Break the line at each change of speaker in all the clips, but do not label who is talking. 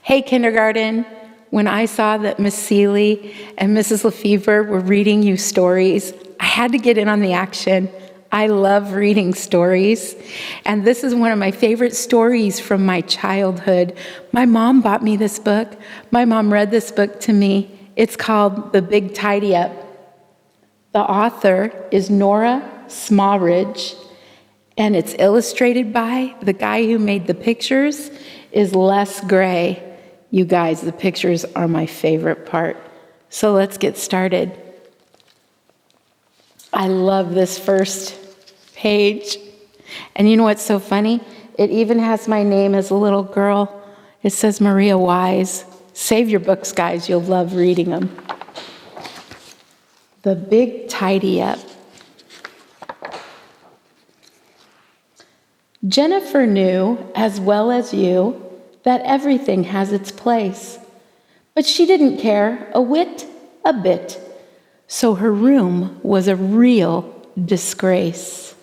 Hey, kindergarten, when I saw that Miss Seeley and Mrs. Lefevre were reading you stories, I had to get in on the action. I love reading stories, and this is one of my favorite stories from my childhood. My mom bought me this book. My mom read this book to me. It's called The Big Tidy Up. The author is Nora Smallridge, and it's illustrated by the guy who made the pictures is Les Gray. You guys, the pictures are my favorite part. So let's get started. I love this first page. And you know what's so funny? It even has my name as a little girl. It says Maria Wise. Save your books, guys. You'll love reading them. The Big Tidy Up. Jennifer knew, as well as you, that everything has its place. But she didn't care a whit, a bit. So her room was a real disgrace.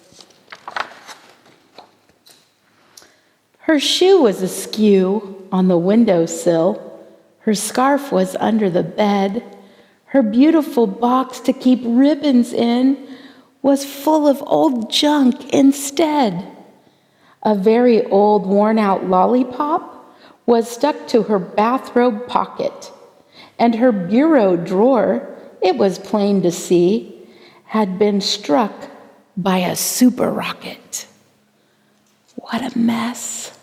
Her shoe was askew on the windowsill. Her scarf was under the bed. Her beautiful box to keep ribbons in was full of old junk instead. A very old, worn-out lollipop was stuck to her bathrobe pocket, and her bureau drawer, it was plain to see, had been struck by a super rocket. What a mess.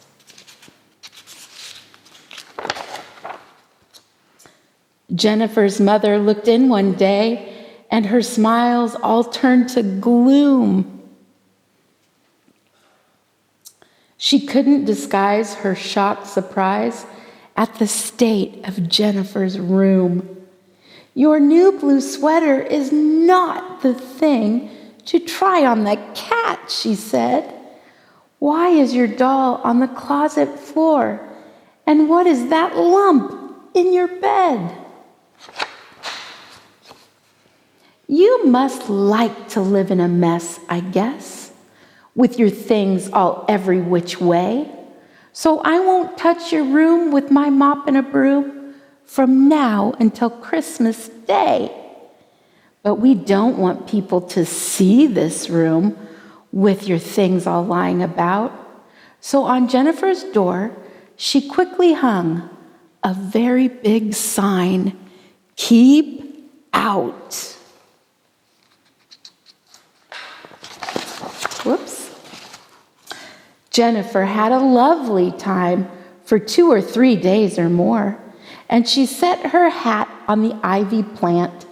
Jennifer's mother looked in one day, and her smiles all turned to gloom. She couldn't disguise her shocked surprise at the state of Jennifer's room. Your new blue sweater is not the thing to try on the cat, she said. Why is your doll on the closet floor? And what is that lump in your bed? You must like to live in a mess, I guess, with your things all every which way. So I won't touch your room with my mop and a broom from now until Christmas Day. But we don't want people to see this room with your things all lying about. So on Jennifer's door, she quickly hung a very big sign, "Keep out." Whoops. Jennifer had a lovely time for 2 or 3 days or more, and she set her hat on the ivy plant,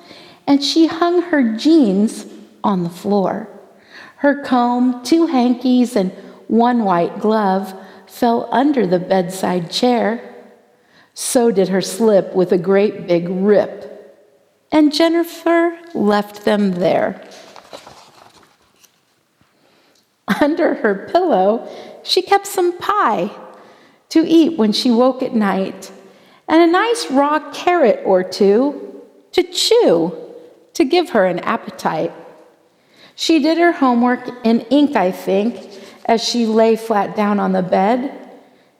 and she hung her jeans on the floor. Her comb, 2 hankies, and 1 white glove fell under the bedside chair. So did her slip with a great big rip, and Jennifer left them there. Under her pillow, she kept some pie to eat when she woke at night, and a nice raw carrot or 2 to chew to give her an appetite. She did her homework in ink, I think, as she lay flat down on the bed.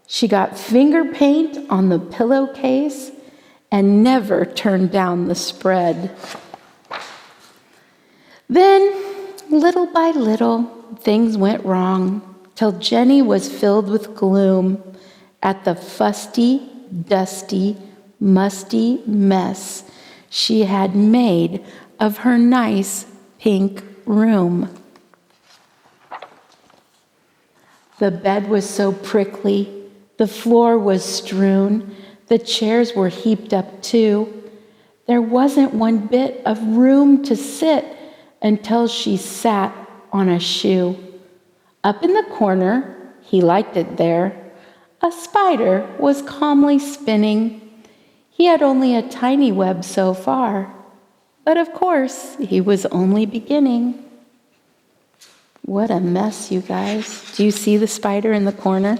She got finger paint on the pillowcase and never turned down the spread. Then, little by little, things went wrong till Jenny was filled with gloom at the fusty, dusty, musty mess she had made of her nice pink room. The bed was so prickly, the floor was strewn, the chairs were heaped up too. There wasn't one bit of room to sit until she sat on a shoe. Up in the corner, he liked it there, a spider was calmly spinning. He had only a tiny web so far, but of course, he was only beginning. What a mess, you guys. Do you see the spider in the corner?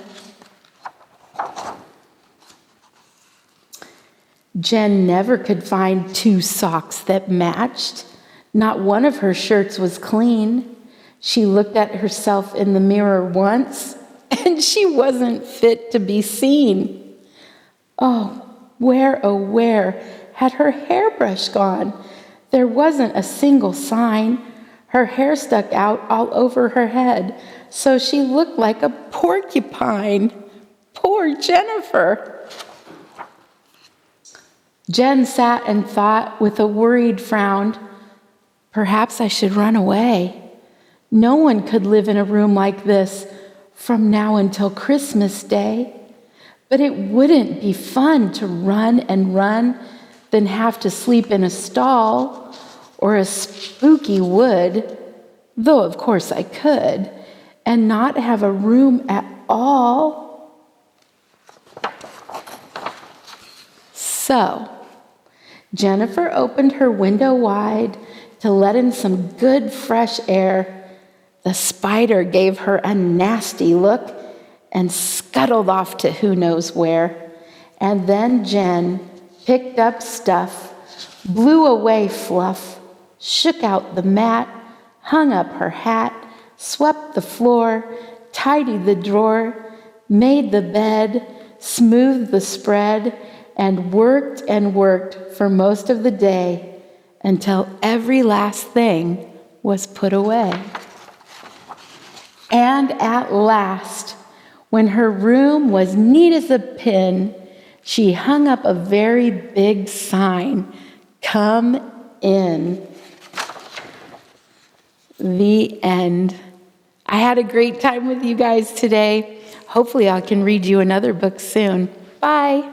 Jen never could find 2 socks that matched. Not one of her shirts was clean. She looked at herself in the mirror once, and she wasn't fit to be seen. Oh, where had her hairbrush gone? There wasn't a single sign. Her hair stuck out all over her head, so she looked like a porcupine. Poor Jennifer. Jen sat and thought with a worried frown, perhaps I should run away. No one could live in a room like this from now until Christmas Day. But it wouldn't be fun to run and run, then have to sleep in a stall or a spooky wood, though of course I could, and not have a room at all. So, Jennifer opened her window wide to let in some good fresh air. The spider gave her a nasty look and scuttled off to who knows where. And then Jen picked up stuff, blew away fluff, shook out the mat, hung up her hat, swept the floor, tidied the drawer, made the bed, smoothed the spread, and worked for most of the day until every last thing was put away. And at last, when her room was neat as a pin, she hung up a very big sign, "Come in." The end. I had a great time with you guys today. Hopefully I can read you another book soon. Bye.